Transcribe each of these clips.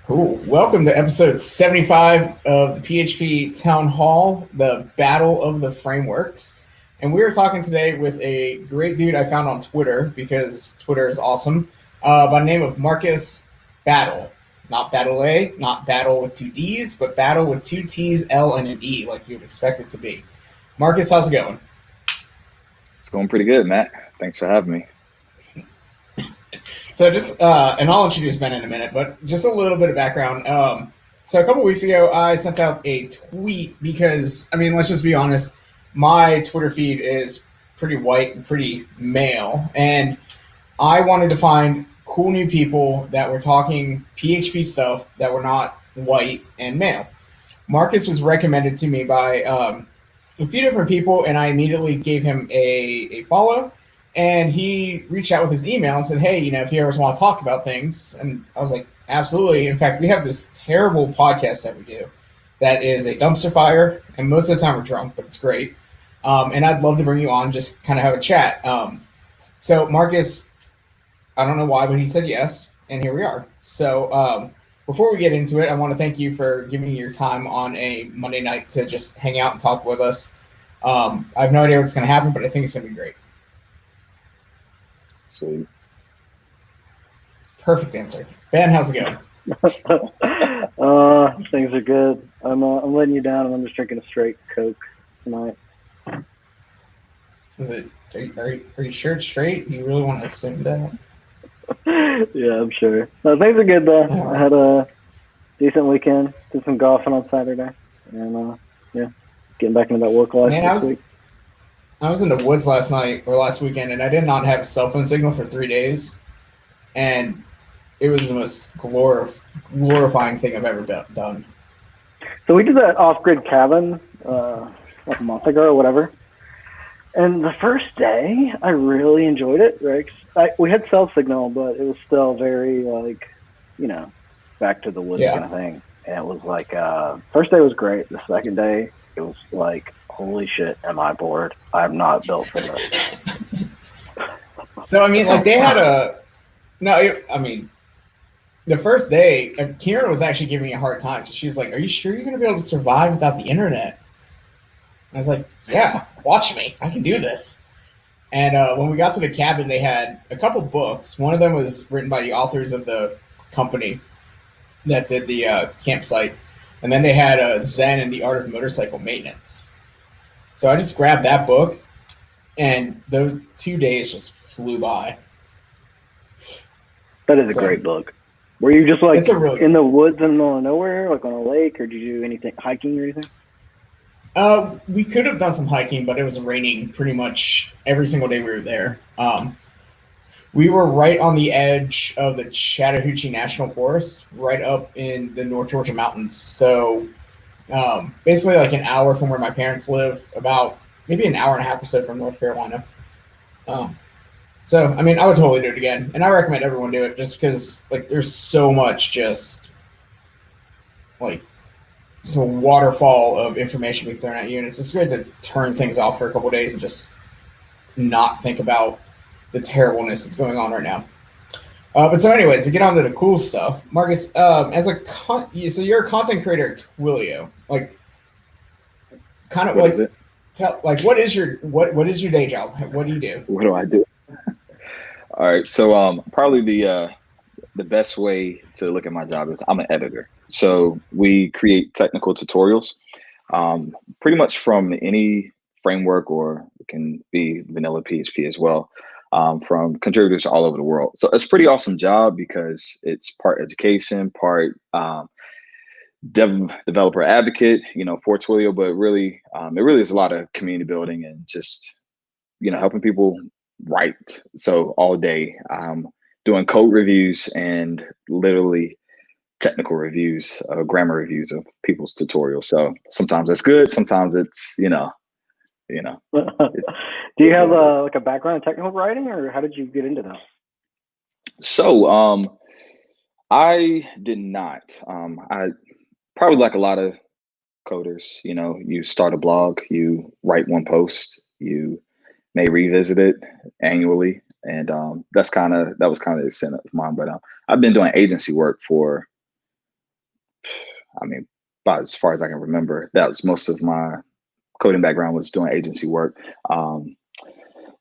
Cool. Welcome to episode 75 of the PHP Town Hall, the Battle of the Frameworks. And we are talking today with a great dude I found on Twitter because Twitter is awesome, by the name of Marcus Battle. Not Battle A, not Battle with two D's, but Battle with two T's, L, and an E, like you would expect it to be. Marcus, how's it going? It's going pretty good, Matt. Thanks for having me. So and I'll introduce Ben in a minute, but just a little bit of background. So a couple weeks ago, I sent out a tweet because, let's just be honest, my Twitter feed is pretty white and pretty male, and I wanted to find cool new people that were talking PHP stuff that were not white and male. Marcus was recommended to me by a few different people, and I immediately gave him a follow. And he reached out with his email and said, hey, if you ever want to talk about things. And I was like, absolutely. In fact, we have this terrible podcast that we do that is a dumpster fire. And most of the time we're drunk, but it's great. And I'd love to bring you on, just kind of have a chat. So Marcus, I don't know why, but he said yes. And here we are. So before we get into it, I want to thank you for giving me your time on a Monday night to just hang out and talk with us. I have no idea what's going to happen, but I think it's going to be great. Sweet. Perfect answer. Ben, how's it going? Things are good. I'm letting you down, and I'm just drinking a straight Coke tonight. Is it? Are you sure it's straight? Do you really want to assume that? Yeah, I'm sure. Things are good though. I had a decent weekend. Did some golfing on Saturday, and getting back into that work life this week. I was in the woods last weekend, and I did not have a cell phone signal for 3 days, and it was the most glorifying thing I've ever done. So we did that off-grid cabin like a month ago or whatever, and the first day I really enjoyed it. Right, we had cell signal, but it was still very back to the woods kind of thing. And it was like first day was great. The second day it was like, holy shit, am I bored? I'm not built for this. So, they had the first day, Kieran was actually giving me a hard time. She was like, are you sure you're going to be able to survive without the internet? I was like, yeah, watch me. I can do this. And when we got to the cabin, they had a couple books. One of them was written by the authors of the company that did the campsite. And then they had Zen and the Art of Motorcycle Maintenance. So I just grabbed that book, and those 2 days just flew by. That is a great book. Were you just like in the woods in the middle of nowhere, like on a lake, or did you do anything, hiking or anything? We could have done some hiking, but it was raining pretty much every single day we were there. We were right on the edge of the Chattahoochee National Forest, right up in the North Georgia mountains. So basically like an hour from where my parents live, about maybe an hour and a half or so from North Carolina. So, I would totally do it again. And I recommend everyone do it just because there's so much just a waterfall of information being thrown at you. And it's just great to turn things off for a couple of days and just not think about the terribleness that's going on right now. But so anyways, to get on to the cool stuff, Marcus, so you're a content creator at Twilio. What is it? What is your day job? What do you do? What do I do? All right. So probably the best way to look at my job is I'm an editor. So we create technical tutorials, pretty much from any framework, or it can be vanilla PHP as well, from contributors all over the world. So it's a pretty awesome job because it's part education, part developer advocate, for Twilio, but really, it really is a lot of community building and just, helping people write. So all day, doing code reviews and literally technical reviews, grammar reviews of people's tutorials. So sometimes that's good. Sometimes it's, Do you have a background in technical writing, or how did you get into that? So I did not. I probably, like a lot of coders, you start a blog, you write one post, you may revisit it annually, and that was kind of the extent of mine. But I've been doing agency work for I mean, about as far as I can remember, that was most of my coding background was doing agency work.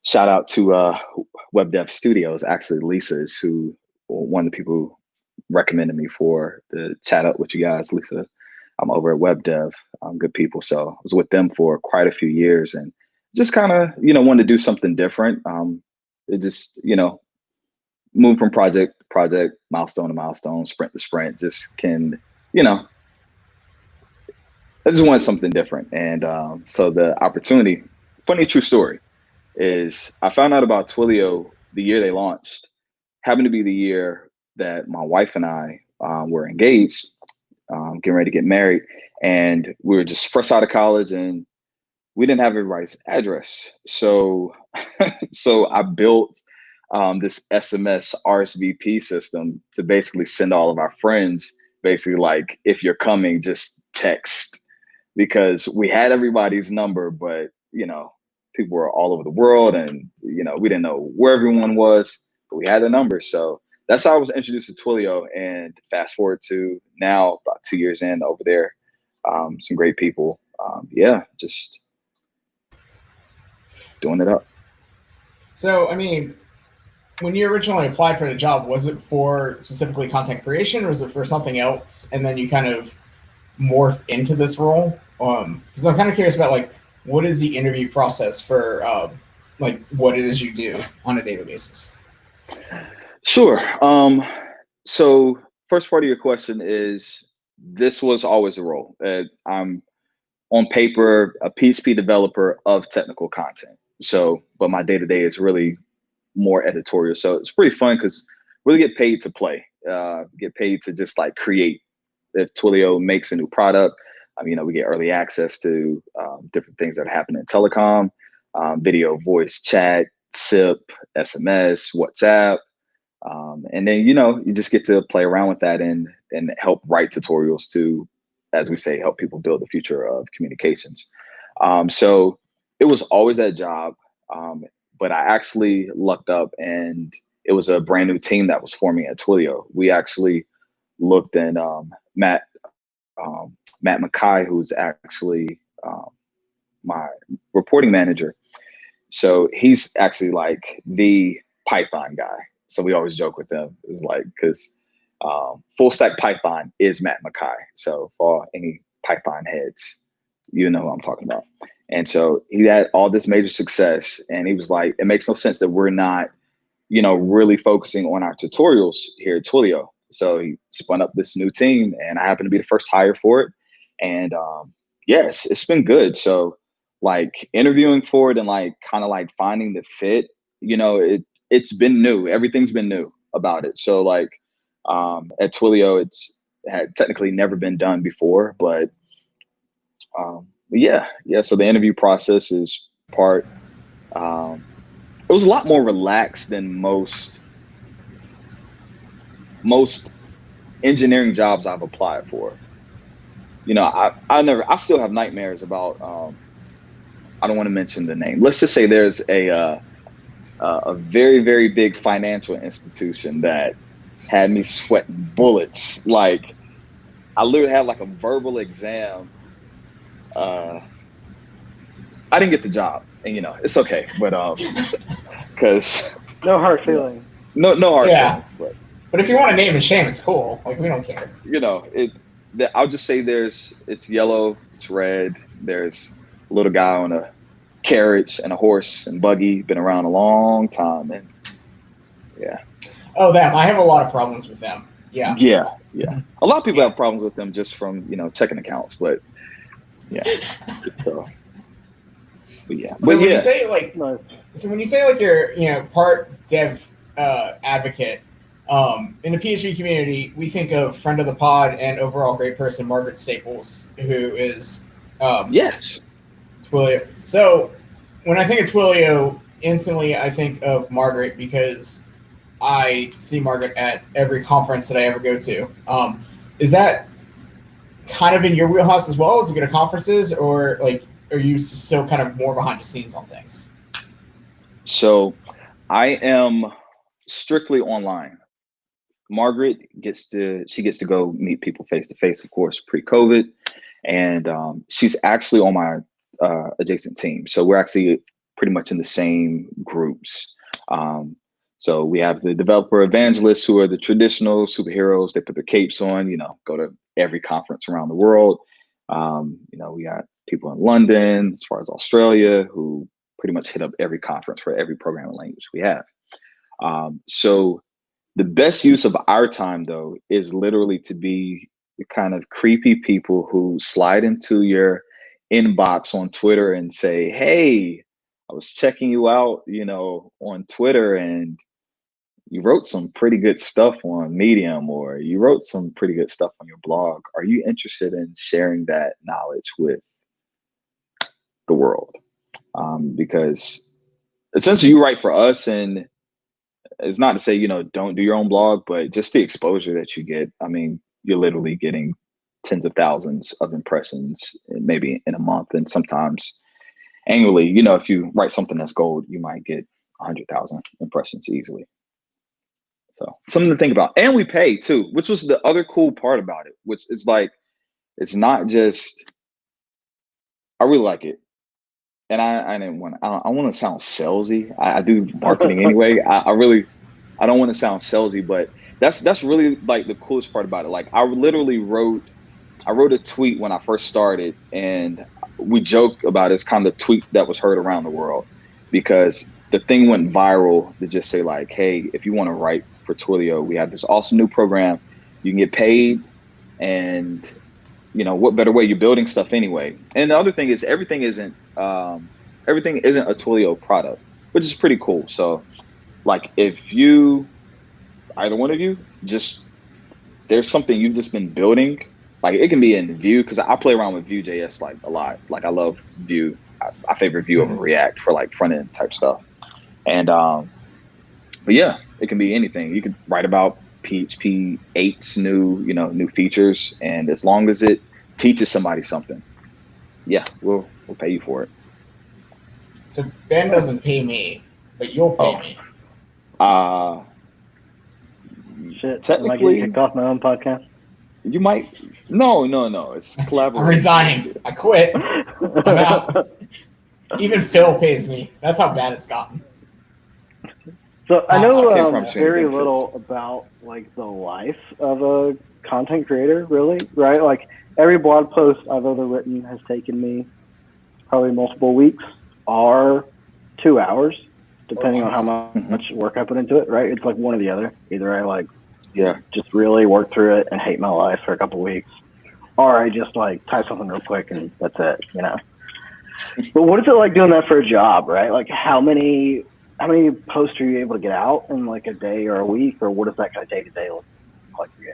Shout out to Web Dev Studios. Actually, Lisa is who one of the people who recommended me for the chat up with you guys. Lisa, I'm over at Web Dev. Good people. So I was with them for quite a few years and just kind of, wanted to do something different. It just, move from project to project, milestone to milestone, sprint to sprint, just can, I just wanted something different. And so the opportunity, funny true story, is I found out about Twilio the year they launched. Happened to be the year that my wife and I were engaged, getting ready to get married. And we were just fresh out of college and we didn't have everybody's address. So, so I built this SMS RSVP system to basically send all of our friends, basically like, if you're coming, just text, because we had everybody's number, but people were all over the world and we didn't know where everyone was, but we had the number. So that's how I was introduced to Twilio. And fast forward to now, about 2 years in over there, some great people. Just doing it up. So, I mean, when you originally applied for the job, was it for specifically content creation or was it for something else? And then you kind of morphed into this role? Because I'm kind of curious about like, what is the interview process for like what it is you do on a daily basis? Sure. So first part of your question is, this was always a role. I'm on paper a PHP developer of technical content. So, but my day to day is really more editorial. So it's pretty fun because really get paid to play, get paid to just like create. If Twilio makes a new product, we get early access to different things that happen in telecom, video, voice, chat, SIP, SMS, WhatsApp. And then, you just get to play around with that and help write tutorials to, as we say, help people build the future of communications. So it was always that job. But I actually lucked up and it was a brand new team that was forming at Twilio. We actually looked at Matt Mackay, who's actually my reporting manager. So he's actually like the Python guy. So we always joke with him. It's like, because full stack Python is Matt Mackay. So for any Python heads, you know who I'm talking about. And so he had all this major success and he was like, it makes no sense that we're not, really focusing on our tutorials here at Twilio. So he spun up this new team and I happened to be the first hire for it. And yes, it's been good. So like interviewing for it and like kind of like finding the fit, it's been new. Everything's been new about it. So like at Twilio, it's had technically never been done before, but yeah. So the interview process is part. It was a lot more relaxed than most engineering jobs I've applied for. I still have nightmares about. I don't want to mention the name. Let's just say there's a very, very big financial institution that had me sweating bullets. Like I literally had like a verbal exam. I didn't get the job, and it's okay, but because no hard feelings. No hard feelings, but if you want to name and shame, it's cool. Like we don't care. I'll just say it's yellow, it's red. There's a little guy on a carriage and a horse and buggy, been around a long time, and yeah. Oh, them. I have a lot of problems with them. Yeah. Yeah. A lot of people have problems with them just from checking accounts, but yeah. So, but yeah. So when you say like, you're part dev advocate, in the PHP community, we think of friend of the pod and overall great person Margaret Staples, who is yes, Twilio. So when I think of Twilio, instantly I think of Margaret because I see Margaret at every conference that I ever go to. Is that kind of in your wheelhouse as well? Is it go to conferences, or like are you still kind of more behind the scenes on things? So I am strictly online. Margaret gets to go meet people face to face, of course, pre-COVID, and she's actually on my adjacent team. So we're actually pretty much in the same groups. So we have the developer evangelists who are the traditional superheroes. They put their capes on, go to every conference around the world. We got people in London, as far as Australia, who pretty much hit up every conference for every programming language we have. So the best use of our time, though, is literally to be the kind of creepy people who slide into your inbox on Twitter and say, "Hey, I was checking you out, on Twitter, and you wrote some pretty good stuff on Medium, or you wrote some pretty good stuff on your blog. Are you interested in sharing that knowledge with the world?" Because essentially you write for us, and it's not to say, don't do your own blog, but just the exposure that you get. I mean, you're literally getting tens of thousands of impressions, maybe in a month, and sometimes annually. If you write something that's gold, you might get 100,000 impressions easily. So something to think about. And we pay too, which was the other cool part about it, which is like, it's not just, I really like it. And I want to sound salesy. I do marketing anyway. I don't want to sound salesy, but that's really like the coolest part about it. Like I wrote a tweet when I first started, and we joke about it's kind of the tweet that was heard around the world, because the thing went viral to just say like, "Hey, if you want to write for Twilio, we have this awesome new program. You can get paid, and what better way? You're building stuff anyway." And the other thing is everything isn't a Twilio product, which is pretty cool. So like if either one of you, there's something you've just been building, like it can be in Vue, because I play around with Vue.js like a lot. Like I love Vue. I favor Vue over React for like front end type stuff. And but yeah, it can be anything. You could write about PHP 8's new features, and as long as it teaches somebody something, yeah, we'll pay you for it. So Ben doesn't pay me, but you'll pay me. Shit, am I getting kicked off my own podcast? You might. No. It's collaborative. I'm resigning. I quit. I'm out. Even Phil pays me. That's how bad it's gotten. So I know very little about like the life of a content creator, really, right? Like every blog post I've ever written has taken me probably multiple weeks or 2 hours, depending on how much work I put into it, right? It's like one or the other. Either I just really work through it and hate my life for a couple of weeks, or I just like type something real quick and that's it, But what is it like doing that for a job, right? Like how many posts are you able to get out in like a day or a week, or what does that kind of day-to-day look like for you?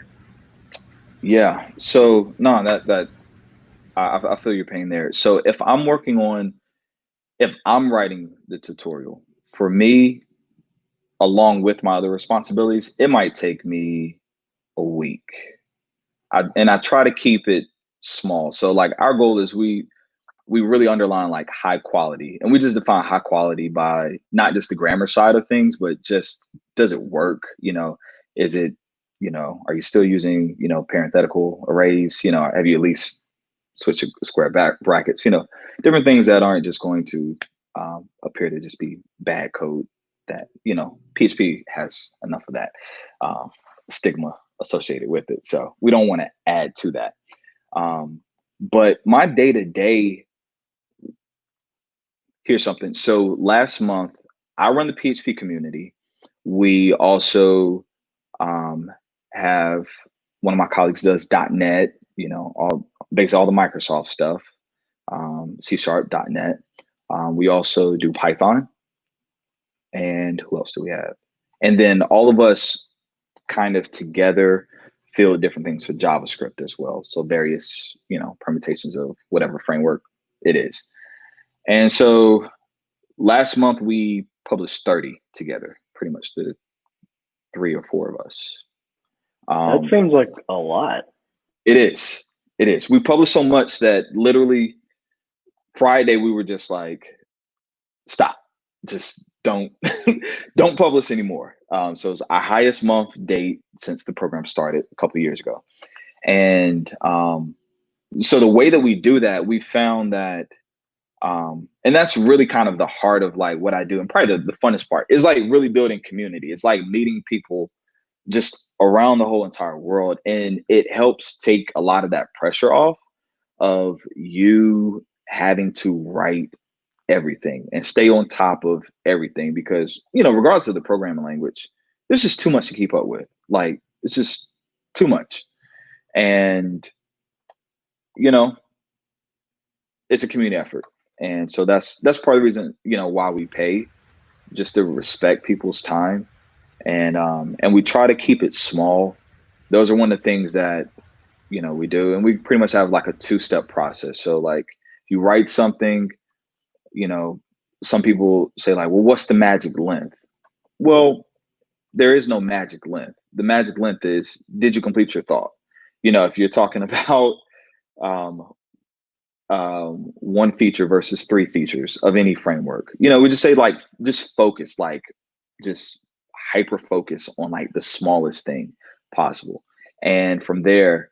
Yeah. So no, I feel your pain there. So if I'm writing the tutorial for me, along with my other responsibilities, it might take me a week. I try to keep it small. So like our goal is we really underline like high quality, and we just define high quality by not just the grammar side of things, but just, does it work? Is it, are you still using, parenthetical arrays? Have you at least switched square brackets? Different things that aren't just going to appear to just be bad code that, PHP has enough of that stigma associated with it. So we don't want to add to that. But my day-to-day, here's something. So last month, I run the PHP community. We also have one of my colleagues does .NET, basically all the Microsoft stuff, C#, .NET. We also do Python. And who else do we have? And then all of us kind of together field different things for JavaScript as well. So various, permutations of whatever framework it is. And so last month we published 30 together, pretty much the 3 or 4 of us. That seems like a lot. It is. We published so much that literally Friday we were just like, stop, just don't don't publish anymore. So it's our highest month date since the program started a couple of years ago. And so the way that we do that, we found that, and that's really kind of the heart of like what I do. And probably the funnest part is like really building community. It's like meeting people just around the whole entire world. And it helps take a lot of that pressure off of you having to write everything and stay on top of everything because, regardless of the programming language, there's just too much to keep up with. Like, it's just too much. And, it's a community effort. And so that's part of the reason, why we pay, just to respect people's time. And we try to keep it small. Those are one of the things that, we do. And we pretty much have like a 2-step process. So like you write something, some people say like, well, what's the magic length? Well, there is no magic length. The magic length is, did you complete your thought? If you're talking about one feature versus 3 features of any framework, we just say like, just focus, like just hyper focus on like the smallest thing possible. And from there,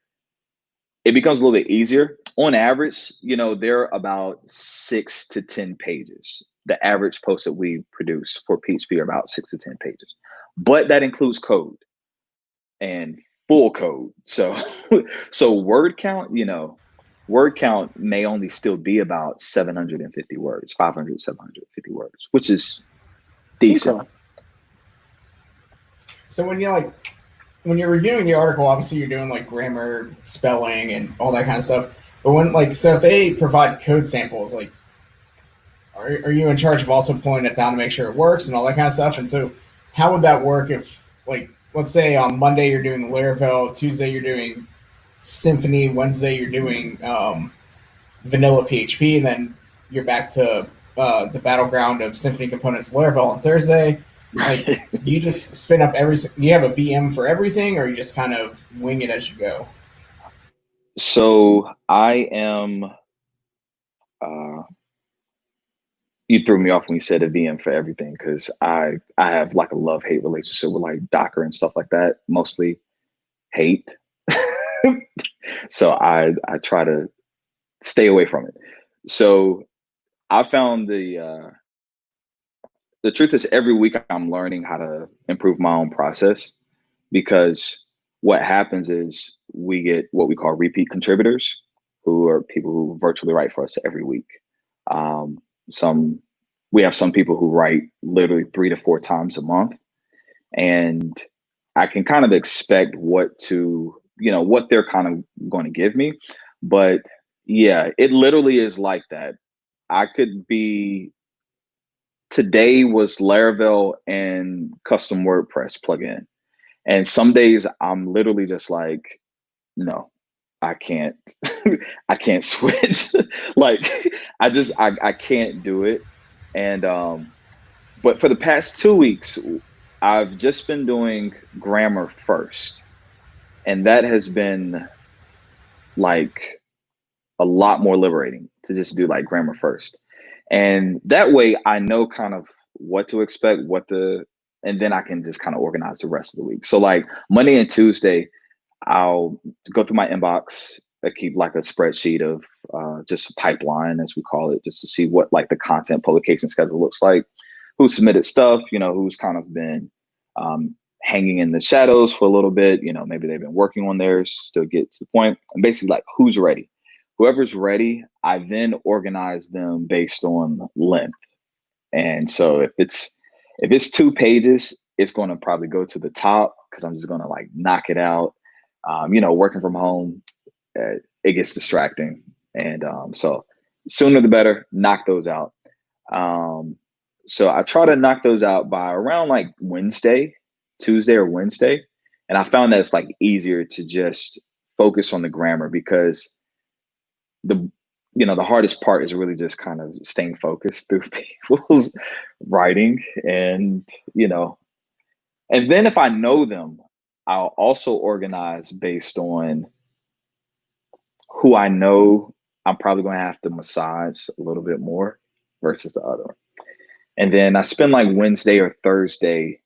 it becomes a little bit easier. On average, they're about 6 to 10 pages. The average post that we produce for PHP are about 6 to 10 pages, but that includes code and full code. So, so word count may only still be about 750 words, 500, 750 words, which is decent. Okay. So when you're reviewing the article, obviously you're doing like grammar, spelling, and all that kind of stuff. But so if they provide code samples, like, are you in charge of also pointing it down to make sure it works and all that kind of stuff? And so, how would that work if, like, let's say on Monday you're doing Laravel, Tuesday you're doing Symfony, Wednesday you're doing vanilla PHP, and then you're back to the battleground of Symfony components, Laravel on Thursday. Like, do you just spin up do you have a VM for everything, or you just kind of wing it as you go? So I am, you threw me off when you said a VM for everything, because I have like a love-hate relationship with like Docker and stuff like that, mostly hate. So I try to stay away from it. So I found the truth is, every week I'm learning how to improve my own process, because what happens is we get what we call repeat contributors, who are people who virtually write for us every week. We have some people who write literally 3 to 4 times a month, and I can kind of expect what they're kind of going to give me. But yeah, it literally is like that. Today was Laravel and custom WordPress plugin. And some days I'm literally just like, no, I can't, I can't switch. Like, I can't do it. And, but for the past 2 weeks, I've just been doing grammar first. And that has been like a lot more liberating to just do like grammar first. And that way I know kind of what to expect, and then I can just kind of organize the rest of the week. So like Monday and Tuesday, I'll go through my inbox. I keep like a spreadsheet of just a pipeline, as we call it, just to see what like the content publication schedule looks like, who submitted stuff, who's kind of been hanging in the shadows for a little bit, maybe they've been working on theirs to get to the point, and basically like who's ready. Whoever's ready, I then organize them based on length. And so if it's 2 pages, it's going to probably go to the top, because I'm just going to like knock it out. Working from home, it gets distracting. And so sooner the better, knock those out. So I try to knock those out by around like Tuesday or Wednesday. And I found that it's like easier to just focus on the grammar, because the hardest part is really just kind of staying focused through people's writing. And and then if I know them, I'll also organize based on who I know I'm probably going to have to massage a little bit more versus the other. And then I spend like Wednesday or Thursday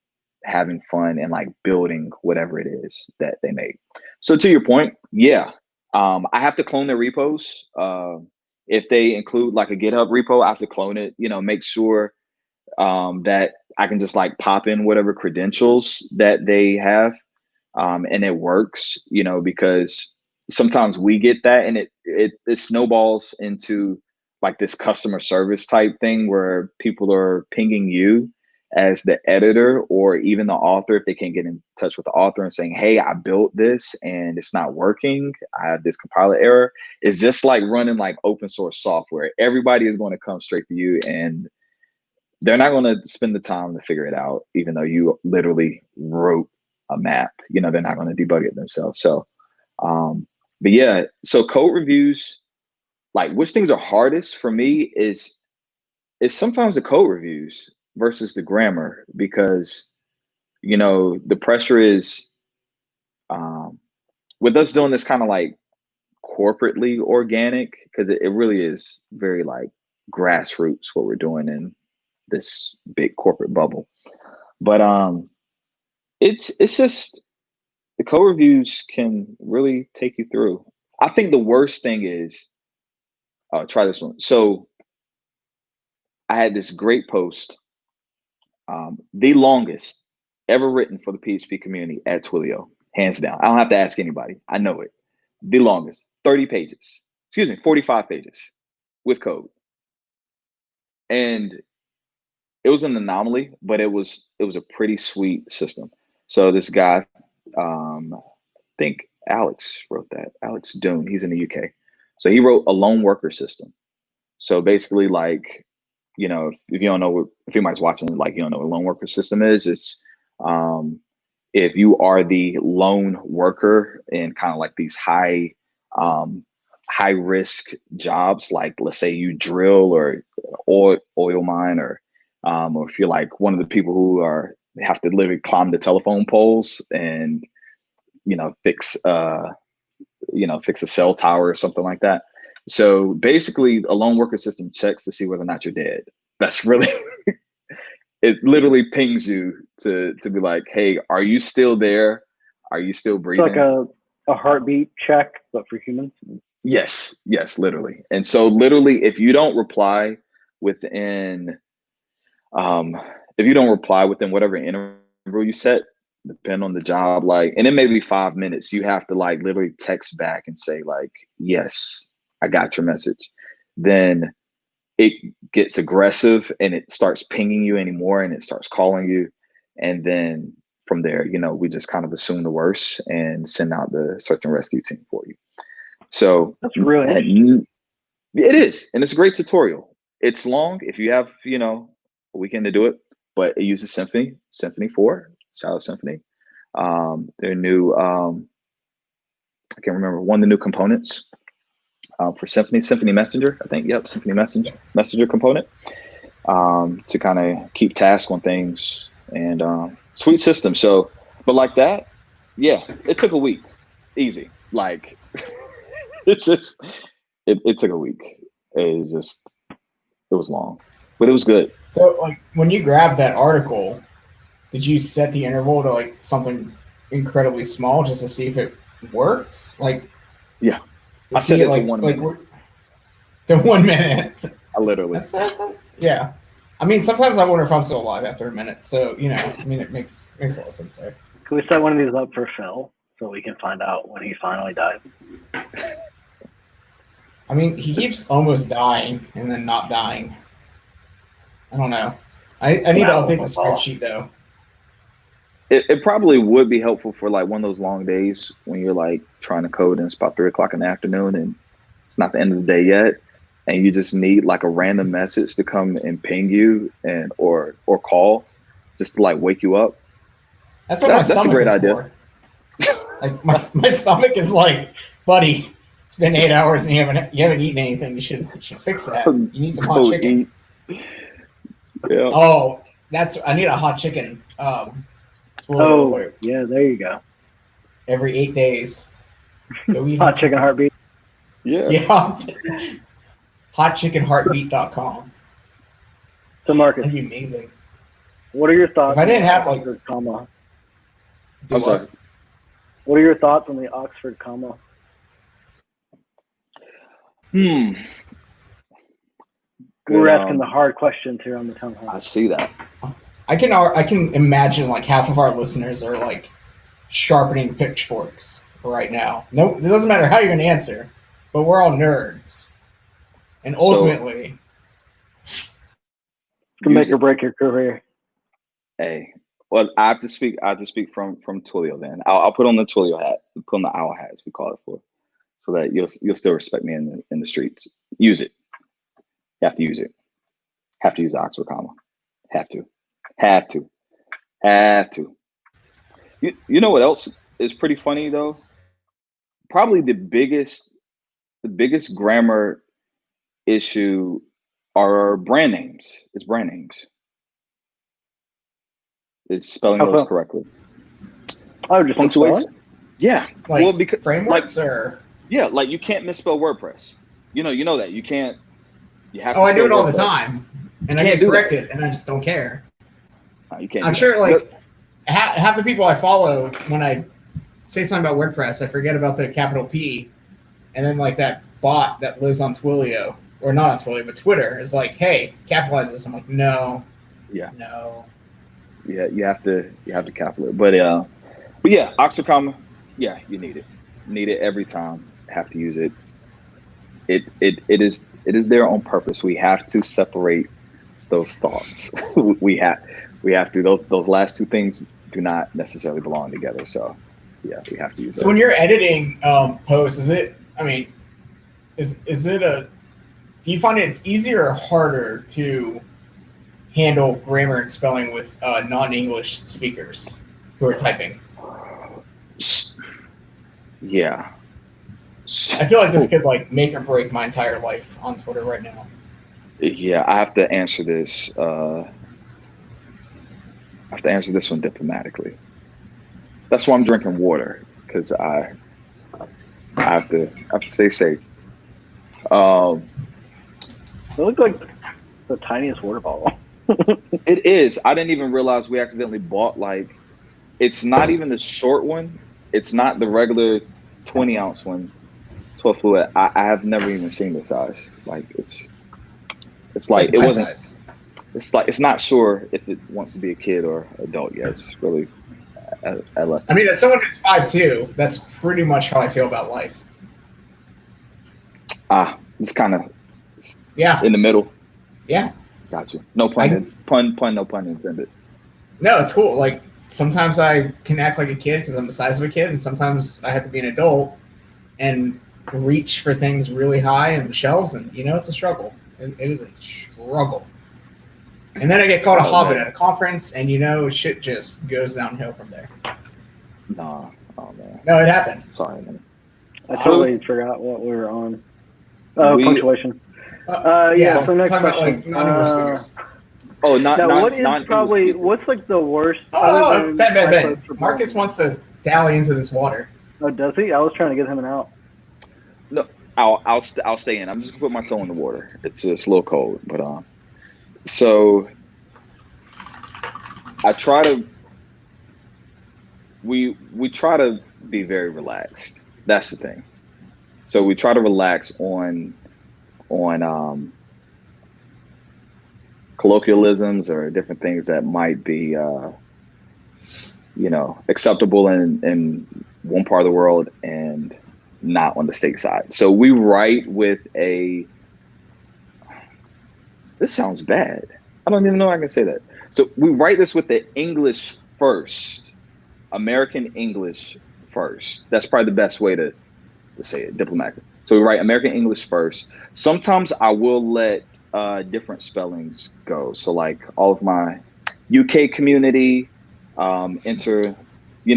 having fun and like building whatever it is that they make. So to your point, yeah, I have to clone their repos. If they include like a GitHub repo, I have to clone it, make sure that I can just like pop in whatever credentials that they have. And it works, because sometimes we get that and it snowballs into like this customer service type thing where people are pinging you as the editor or even the author if they can't get in touch with the author and saying, hey, I built this and it's not working. I have this compiler error. It's just like running like open source software. Everybody is going to come straight to you and they're not going to spend the time to figure it out, even though you literally wrote a map. They're not going to debug it themselves. So, but yeah, so code reviews, like which things are hardest for me is sometimes the code reviews versus the grammar, because, the pressure is with us doing this kind of like corporately organic, because it really is very like grassroots what we're doing in this big corporate bubble. But it's just the code reviews can really take you through. I think the worst thing is try this one. So I had this great post, the longest ever written for the PHP community at Twilio, hands down. I don't have to ask anybody. I know it. The longest, 45 pages with code. And it was an anomaly, but it was a pretty sweet system. So this guy, I think Alex wrote that. Alex Doon, he's in the UK. So he wrote a lone worker system. So basically, like, if you don't know, if anybody's watching, like, you don't know what a lone worker system is, it's if you are the lone worker in kind of like these high risk jobs, like let's say you drill or oil mine, or if you're like one of the people who have to literally climb the telephone poles and fix a cell tower or something like that. So basically, a lone worker system checks to see whether or not you're dead. That's really it. Literally pings you to be like, hey, are you still there? Are you still breathing? It's like a heartbeat check, but for humans. Yes, literally. And so literally, if you don't reply within whatever interval you set, depend on the job, like, and it may be 5 minutes, you have to like literally text back and say like, yes, I got your message. Then it gets aggressive and it starts pinging you anymore and it starts calling you. And then from there, we just kind of assume the worst and send out the search and rescue team for you. So that's really interesting. It is. And it's a great tutorial. It's long if you have, a weekend to do it, but it uses Symphony 4, shout out Symphony. Their new, I can't remember, one of the new components for Symphony Messenger, I think. Yep, Symphony Messenger component to kind of keep task on things, and sweet system. So, but like that, yeah, it took a week, easy. Like it's just, it took a week. It was long, but it was good. So like when you grabbed that article, did you set the interval to like something incredibly small just to see if it works? Like, yeah. I set it to 1 minute. Like, to 1 minute. I literally. That's, yeah. I mean, sometimes I wonder if I'm still alive after a minute. So, it makes a lot of sense there. Can we set one of these up for Phil so we can find out when he finally died? I mean, he keeps almost dying and then not dying. I don't know. I need to update the spreadsheet though. It probably would be helpful for like one of those long days when you're like trying to code and it's about 3 o'clock in the afternoon and it's not the end of the day yet, and you just need like a random message to come and ping you and or call just to like wake you up. That's what my stomach is. That's a great idea. Like my stomach is like, buddy, it's been 8 hours and you haven't eaten anything. You should fix that. You need some hot chicken. Yeah. Oh, I need a hot chicken. Yeah, there you go. Every 8 days. Go eat hot chicken heartbeat. Yeah. Yeah. Hotchickenheartbeat.com. So Marcus, That'd be amazing. what are your thoughts? If I didn't on have, the like- Oxford comma? I'm sorry. What are your thoughts on the Oxford comma? Good, We're asking the hard questions here on the town hall. I see that. I can imagine like half of our listeners are like sharpening pitchforks right now. No, it doesn't matter how you're gonna answer, but we're all nerds, and So- ultimately, To make Use or it. break your career. Hey, well, I have to speak from Twilio. Then I'll put on the Twilio hat, put on the owl hat, as we call it, for, so that you'll still respect me in the streets. Use it. You have to use it. Have to use the Oxford comma. Have to. You know what else is pretty funny though? Probably the biggest grammar issue are brand names. It's brand names. It's spelling How those so? correctly. Oh, just Punctuation. spelling? Yeah. like Well, because frameworks or like you can't misspell WordPress. You know that. You can't. You have to I do spell it all the WordPress. time, and I Can't get do that. corrected, and I just don't care. No, you can't. I'm do sure, that. like half the people I follow, when I say something about WordPress, I forget about the capital P, and then like that bot that lives on Twilio, or not on Twilio, but Twitter is like, "Hey, capitalize this." I'm like, "No, Yeah. no." Yeah, you have to calculate. But yeah, Oxford comma, yeah, you need it. Need it every time. Have to use it. It is there on purpose. We have to separate those thoughts. we have to. Those last two things do not necessarily belong together. So yeah, we have to use So it. when you're editing posts, is it? I mean, is it a? Do you find it's easier or harder to handle grammar and spelling with non-English speakers who are typing? Yeah. I feel like this could like make or break my entire life on Twitter right now. Yeah, I have to answer this. I have to answer this one diplomatically. That's why I'm drinking water, because I have to stay safe. They look like the tiniest water bottle. It is. I didn't even realize we accidentally bought, like, it's not even the short one. It's not the regular 20-ounce one. It's 12 fluid. I have never even seen the size. Like, it's like it my wasn't. size. It's like it's not sure if it wants to be a kid or adult yet. It's really adolescent. I mean, as someone who's 5'2", that's pretty much how I feel about life. It's kind of Yeah, in the middle. yeah. Got you. No pun. No pun intended. No, it's cool. Like sometimes I can act like a kid because I'm the size of a kid, and sometimes I have to be an adult and reach for things really high in the shelves, and it's a struggle. It is a struggle. And then I get called a hobbit at a conference, and shit just goes downhill from there. Nah. Oh man. No, it happened. Sorry, man. I totally forgot what we were on. We- Punctuation. Yeah. So next talking about question. like non-English speakers. Oh, not Now, not what is not probably English what's like the worst? Oh, other than Ben. typos for Marcus both? wants to dally into this water. Oh, does he? I was trying to get him an out. people. No, I'll stay in. I'm just gonna put my toe in the water. It's a little cold, but so I try to. We try to be very relaxed. That's the thing. So we try to relax on colloquialisms or different things that might be acceptable in one part of the world and not on the stateside. So we write with this sounds bad. I don't even know I can say that. So we write this with the English first, American English first. That's probably the best way to say it diplomatically. So we write American English first. Sometimes I will let different spellings go. So like all of my UK community, enter, You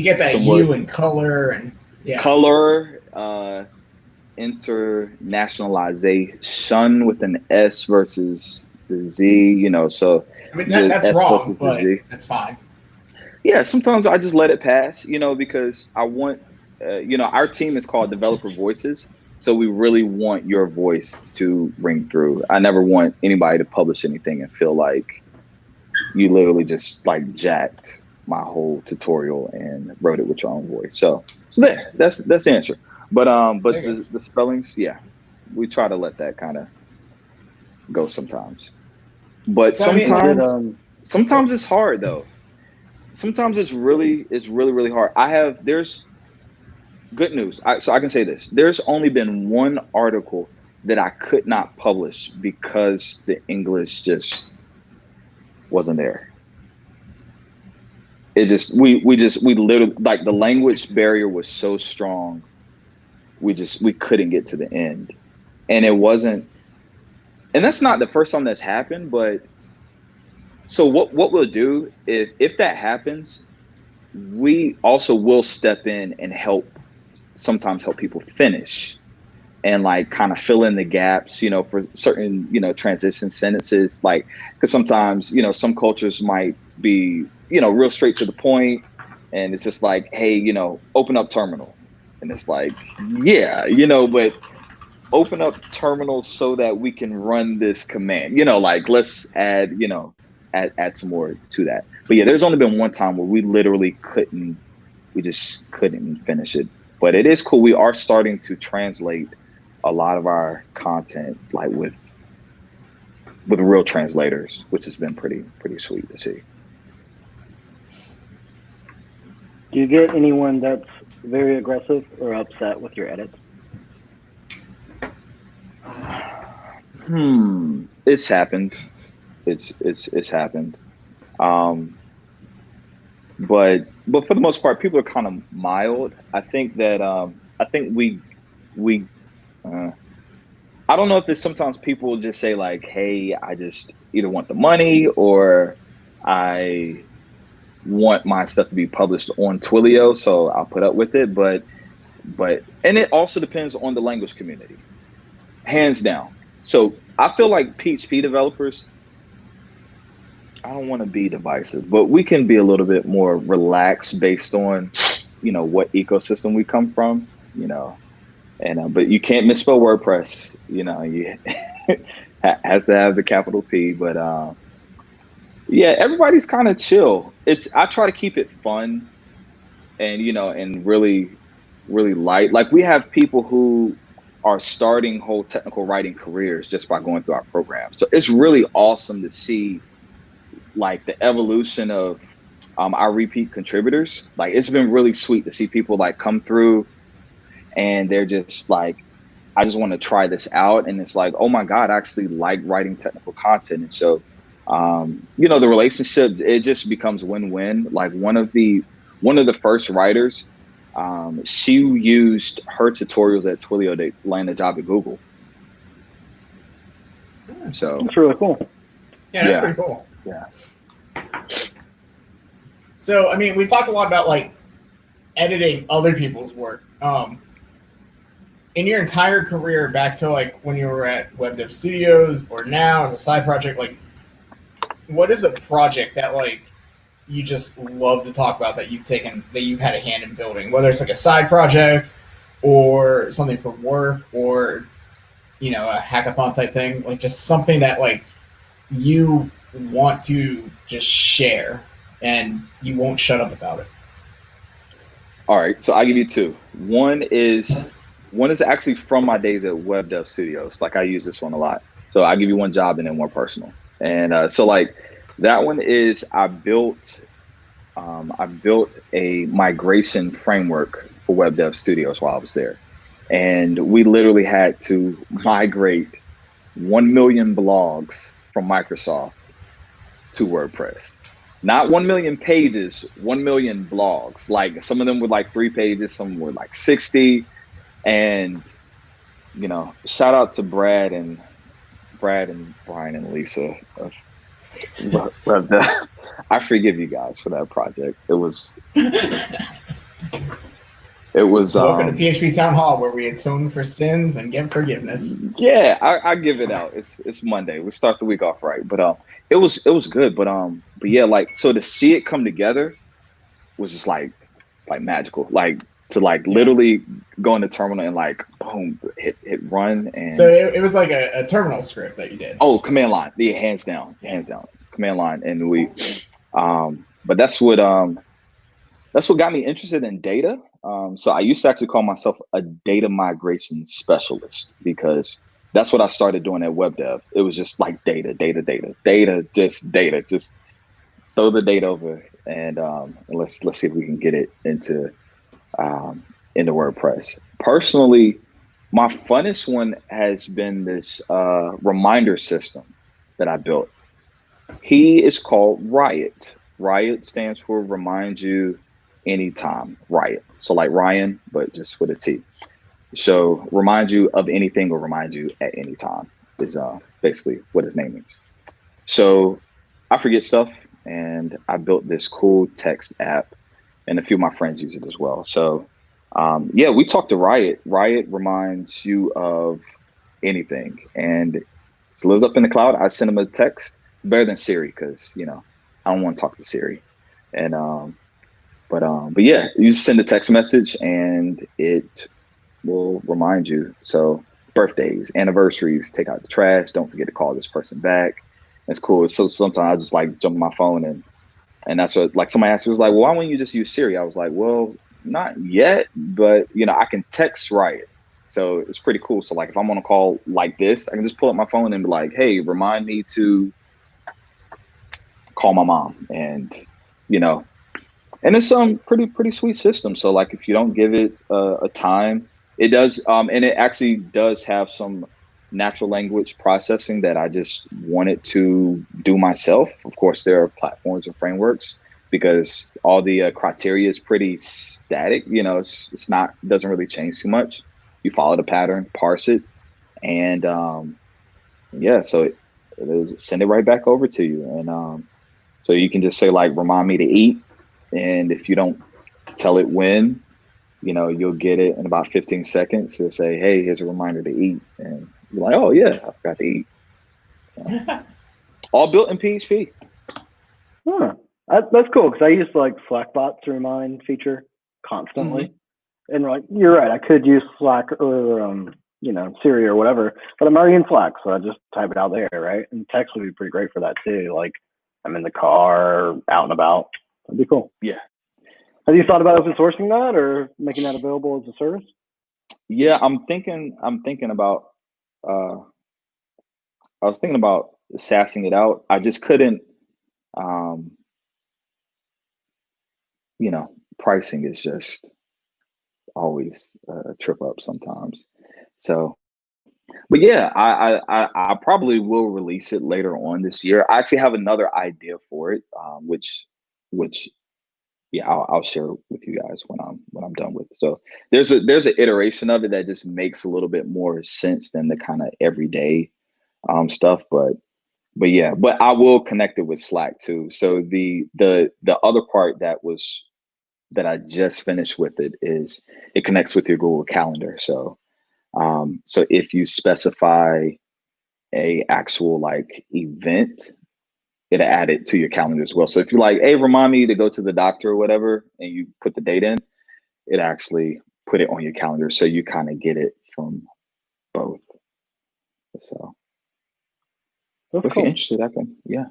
get that somewhat- U in color and color, internationalization with an S versus the Z, so I mean just that's S wrong, versus but the Z. that's fine. Yeah, sometimes I just let it pass, because I want, our team is called Developer Voices. So we really want your voice to ring through. I never want anybody to publish anything and feel like you literally just like jacked my whole tutorial and wrote it with your own voice. So that's the answer. But the spellings, yeah, we try to let that kind of go sometimes. But So, I mean, sometimes it's hard though. Sometimes it's really hard. There's good news. So I can say this. There's only been one article that I could not publish because the English just wasn't there. It just we literally, like, the language barrier was so strong. We couldn't get to the end. And it wasn't, and that's not the first time that's happened, but so what we'll do if that happens, we also will step in and sometimes help people finish and like kind of fill in the gaps, for certain, transition sentences, like, because sometimes, some cultures might be, real straight to the point, and it's just like, hey, open up terminal. And it's like, yeah, but open up terminal so that we can run this command, like, let's add some more to that. But yeah, there's only been one time where we literally just couldn't finish it. But it is cool. We are starting to translate a lot of our content, like with real translators, which has been pretty sweet to see. Do you get anyone that's very aggressive or upset with your edits? It's happened. It's happened. But for the most part, people are kind of mild. I think that I don't know if there's sometimes people just say like, hey, I just either want the money or I want my stuff to be published on Twilio, so I'll put up with it. But and it also depends on the language community, hands down. So I feel like PHP developers, I don't want to be divisive, but we can be a little bit more relaxed based on, what ecosystem we come from, and but you can't misspell WordPress, you has to have the capital P, but yeah, everybody's kind of chill. I try to keep it fun and, and really, really light. Like, we have people who are starting whole technical writing careers just by going through our program. So it's really awesome to see like the evolution of our repeat contributors. Like, it's been really sweet to see people like come through and they're just like, I just want to try this out. And it's like, oh my God, I actually like writing technical content. And so, the relationship, it just becomes win-win. Like, one of the first writers, she used her tutorials at Twilio to land a job at Google. So that's really cool. Yeah, that's pretty cool. Yeah. So, I mean, we talked a lot about like editing other people's work. In your entire career, back to like when you were at Web Dev Studios or now as a side project, like, what is a project that like you just love to talk about that you've had a hand in building, whether it's like a side project or something for work or, a hackathon type thing, like just something that like you want to just share and you won't shut up about it? All right, so I'll give you two. One is actually from my days at Web Dev Studios. Like, I use this one a lot. So I'll give you one job and then one personal. And so like that one is I built a migration framework for Web Dev Studios while I was there. And we literally had to migrate 1 million blogs from Microsoft to WordPress. Not 1 million pages, 1 million blogs. Like, some of them were like 3 pages, some were like 60. And, shout out to Brad and Brian and Lisa. I forgive you guys for that project. It was welcome to PHP Town Hall, where we atone for sins and give forgiveness. Yeah, I give it out. It's Monday. We start the week off right. But it was good. But yeah, like, so to see it come together was just like, it's like magical. Like, to like literally go in the terminal and like boom, hit run. And so it was like a terminal script that you did. Oh, command line. Yeah, hands down, command line. And we, but that's what got me interested in data. So I used to actually call myself a data migration specialist because that's what I started doing at web dev. It was just like data, just throw the data over and let's see if we can get it into WordPress. Personally, my funnest one has been this reminder system that I built. He is called Riot. Riot stands for Remind You Anytime. Riot. So like Ryan, but just with a T. So remind you of anything or remind you at any time is basically what his name is. So I forget stuff, and I built this cool text app, and a few of my friends use it as well. So we talked to Riot. Riot reminds you of anything, and it lives up in the cloud. I send him a text, better than Siri, because I don't want to talk to Siri. And but yeah, you just send a text message and it will remind you. So birthdays, anniversaries, take out the trash, don't forget to call this person back. It's cool. So sometimes I just like jump on my phone and that's what, like, somebody asked me, was like, well, why wouldn't you just use Siri? I was like, well, not yet, but I can text Riot. So it's pretty cool. So like if I'm on a call like this, I can just pull up my phone and be like, hey, remind me to call my mom. And and it's some pretty sweet system. So like if you don't give it a time, it does, and it actually does have some natural language processing that I just wanted to do myself. Of course, there are platforms and frameworks because all the criteria is pretty static. It's not, doesn't really change too much. You follow the pattern, parse it, and so it'll send it right back over to you. And so you can just say like, remind me to eat. And if you don't tell it when, you'll get it in about 15 seconds to say, hey, here's a reminder to eat. And you're like, oh yeah, I forgot to eat. All built in PHP. Huh. That's cool, because I use like Slackbot to remind feature constantly. Mm-hmm. And like, you're right, I could use Slack or Siri or whatever, but I'm already in Slack, so I just type it out there, right? And text would be pretty great for that too. Like I'm in the car, out and about. That'd be cool. Yeah. Have you thought about open sourcing that or making that available as a service? Yeah, I'm thinking about I was thinking about sassing it out. I just couldn't pricing is just always a trip up sometimes. So but yeah, I probably will release it later on this year. I actually have another idea for it, which I'll share with you guys when I'm done with it. So there's an iteration of it that just makes a little bit more sense than the kind of everyday stuff. But I will connect it with Slack too. So the other part that I just finished with it is it connects with your Google Calendar. So so if you specify a actual like event, it'll add it to your calendar as well. So if you're like, hey, remind me to go to the doctor or whatever, and you put the date in, it actually put it on your calendar. So you kind of get it from both. So that's if cool. you're interested, I can, yeah.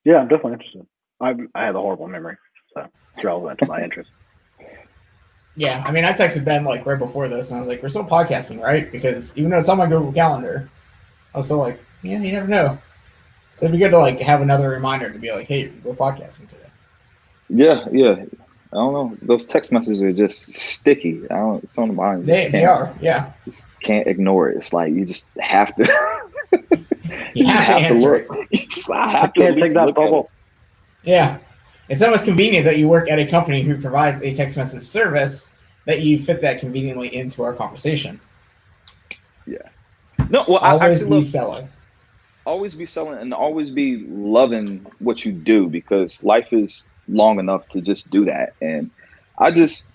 Yeah, I'm definitely interested. I have a horrible memory, so it's relevant to my interest. Yeah, I mean, I texted Ben like right before this, and I was like, we're still podcasting, right? Because even though it's on my Google Calendar, I was still like, yeah, you never know. So it'd be good to like have another reminder to be like, hey, we're podcasting today. Yeah. I don't know. Those text messages are just sticky. I don't. Some of mine. They are. Yeah. Just can't ignore it. It's like you just have to. you have to look. I can't take that bubble. Yeah. It's almost convenient that you work at a company who provides a text message service that you fit that conveniently into our conversation. Yeah. No. Well, always be selling. Always be selling and always be loving what you do, because life is long enough to just do that. And I just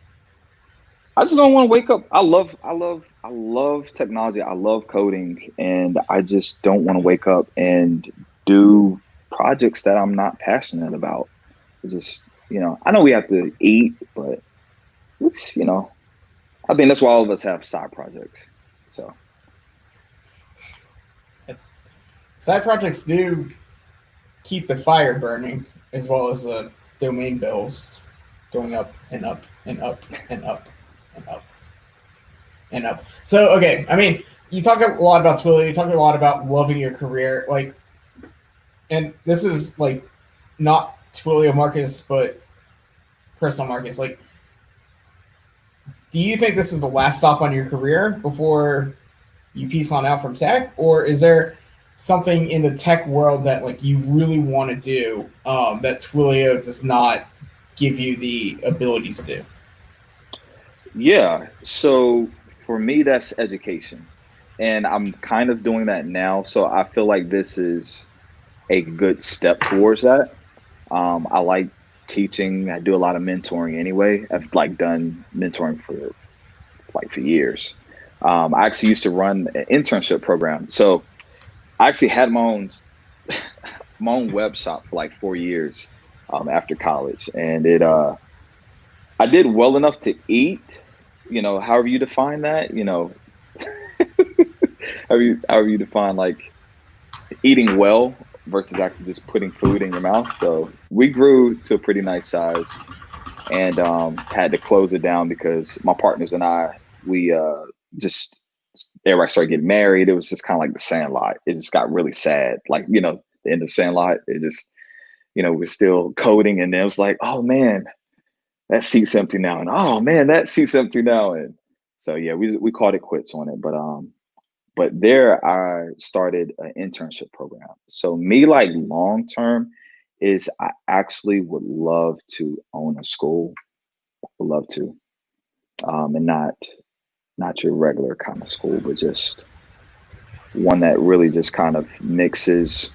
don't want to wake up. I love technology. I love coding, and I just don't want to wake up and do projects that I'm not passionate about. Just, I know we have to eat, but it's, I think that's why all of us have side projects. So Side projects do keep the fire burning, as well as the domain bills going up and up and up and up and up and up. So, okay, I mean, you talk a lot about Twilio, you talk a lot about loving your career, like, and this is like not Twilio Marcus, but personal Marcus. Like, do you think this is the last stop on your career before you peace on out from tech, or is there something in the tech world that like you really want to do that Twilio does not give you the ability to do? yeah, so for me, that's education, and I'm kind of doing that now. So I feel like this is a good step towards that. I like teaching. I do a lot of mentoring anyway. I've like done mentoring for years. I actually used to run an internship program. So I actually had my own web shop for like 4 years after college, and I did well enough to eat. However you define that. However you define like eating well versus actually just putting food in your mouth. So we grew to a pretty nice size, and had to close it down because my partners and I, we just everybody started getting married. It was just kind of like the Sandlot. It just got really sad. Like, the end of Sandlot, it just, we're still coding, and then it was like, oh man, that seat's empty now. And oh man, that seat's empty now. And so, yeah, we called it quits on it. But there I started an internship program. So me, like, long term is I actually would love to own a school. Would love to. And not your regular kind of school, but just one that really just kind of mixes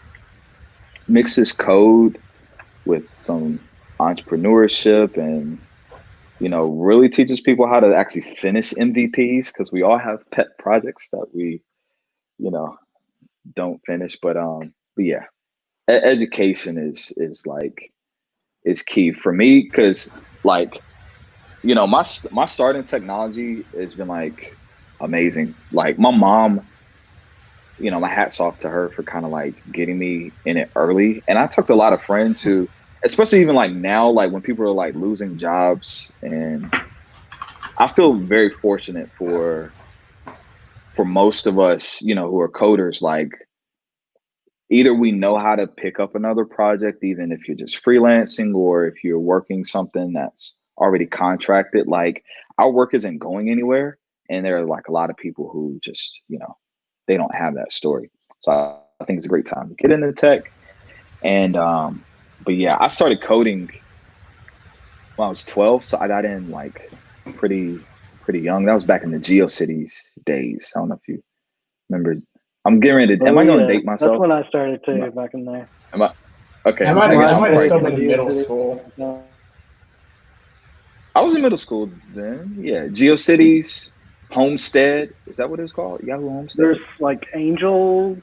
code with some entrepreneurship, and really teaches people how to actually finish MVPs, because we all have pet projects that we don't finish. But yeah, education is key for me, because like my start in technology has been like amazing. Like my mom, my hat's off to her for kind of like getting me in it early. And I talked to a lot of friends who, especially even like now, like when people are like losing jobs, and I feel very fortunate for most of us, who are coders. Like, either we know how to pick up another project, even if you're just freelancing, or if you're working something that's already contracted. Like, our work isn't going anywhere, and there are like a lot of people who just they don't have that story. So I think it's a great time to get into tech. And but yeah, I started coding when I was 12, so I got in like pretty young. That was back in the GeoCities days. I don't know if you remember. I'm getting ready to. Am I going to date myself? That's when I started too, back in there. Am I? Okay. I might have still been in middle school. I was in middle school then. Yeah, GeoCities, Homestead. Is that what it was called? Yahoo Homestead. There's like Angel.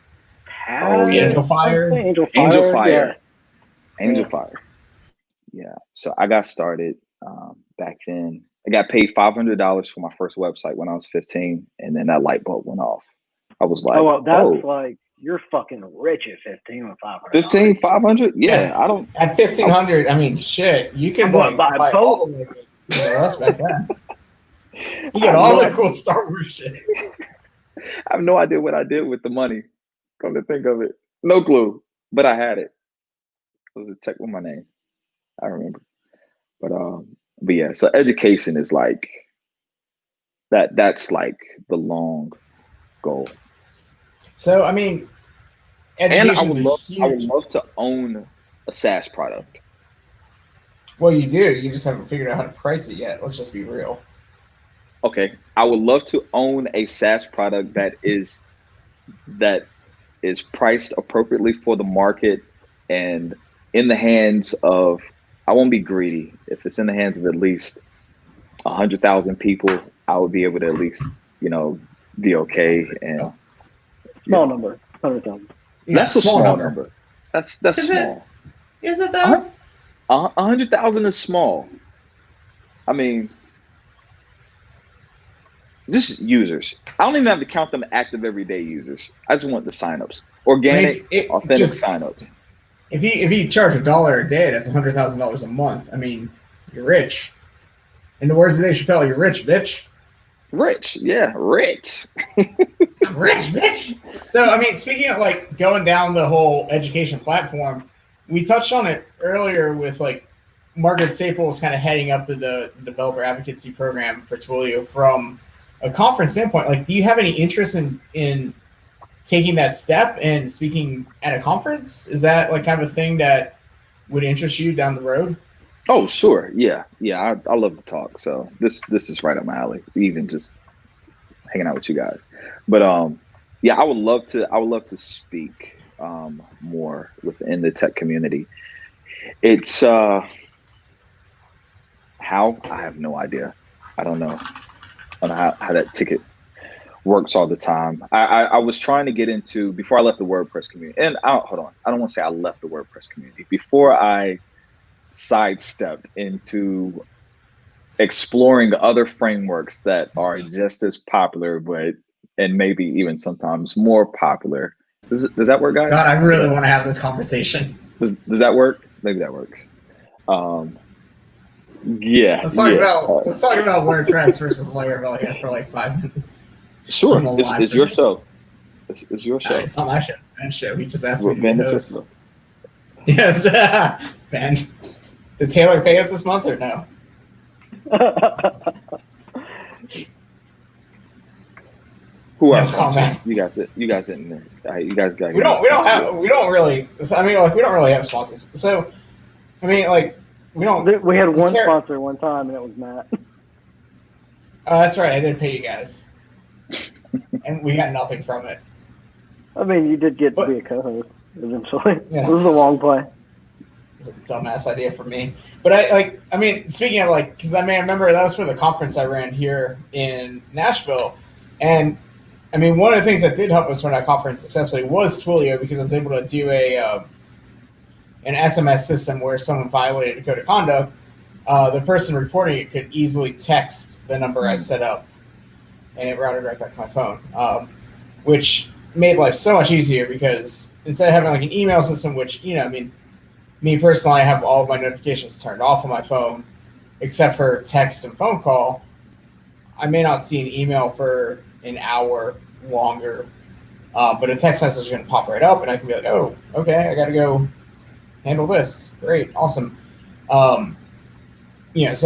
Oh yeah, Angel Fire. Angel Fire. Yeah. Angel Fire. Yeah. So I got started back then. I got paid $500 for my first website when I was 15, and then that light bulb went off. I was like, oh, well, that's like, you're fucking rich at 15 with 500. 15, 500? Yeah, I don't. At 1,500, I mean, shit, you can buy all the Legos. That's back then. You get all that cool Star Wars shit. I have no idea what I did with the money. Come to think of it, no clue. But I had it. It was a check with my name. I remember. But yeah. So education is like that. That's like the long goal. So I mean, and I would love to own a SaaS product. Well, you do. You just haven't figured out how to price it yet. Let's just be real. Okay, I would love to own a SaaS product that is priced appropriately for the market, and in the hands of, I won't be greedy. If it's in the hands of at least 100,000 people, I would be able to at least, be okay. And small number, 100,000. Yeah, that's a small number. That's small. Is it though? 100,000 is small. I mean, Just users. I don't even have to count them active everyday users. I just want the signups, organic, authentic signups. If you charge $1 a day, that's $100,000 a month. I mean, you're rich. In the words of Dave Chappelle, you're rich, bitch. Rich, yeah, rich. Rich, bitch. So, I mean, speaking of like going down the whole education platform, we touched on it earlier with like Margaret Staples kind of heading up to the developer advocacy program for Twilio from a conference standpoint. Like, do you have any interest in taking that step and speaking at a conference? Is that like kind of a thing that would interest you down the road? Oh, sure. Yeah. I love to talk. So this is right up my alley. Even just hanging out with you guys. But yeah, I would love to speak more within the tech community. It's how, I have no idea. I don't know how that ticket works all the time. I was trying to get into, before I left the WordPress community, and hold on, I don't want to say I left the WordPress community. Before I sidestepped into exploring other frameworks that are just as popular, and maybe even sometimes more popular. Does that work, guys? God, I really want to have this conversation. Does that work? Maybe that works. Yeah. Let's talk about WordPress versus Laravel here for like 5 minutes. Sure. It's your show. It's your show. It's not my show. It's Ben's show. He just asked me to be host. Yes, Ben. Did Taylor pay us this month or no? Who else? You guys in there. You guys got. We don't really have sponsors. So, I mean, like, we don't. We had one sponsor one time, and it was Matt. Oh, that's right. I did pay you guys, and we got nothing from it. I mean, you did get to be a co-host eventually. Yes. This is a long play. It's a dumbass idea for me. But I mean, speaking of like, because I remember that was for the conference I ran here in Nashville. And I mean, one of the things that did help us run that conference successfully was Twilio, because I was able to do an SMS system where someone violated a code of conduct. The person reporting it could easily text the number I set up, and it routed right back to my phone, which made life so much easier, because instead of having like an email system, which, I mean, me personally, I have all of my notifications turned off on my phone, except for text and phone call. I may not see an email for an hour longer, but a text message is going to pop right up, and I can be like, oh, okay, I got to go handle this. Great, awesome. So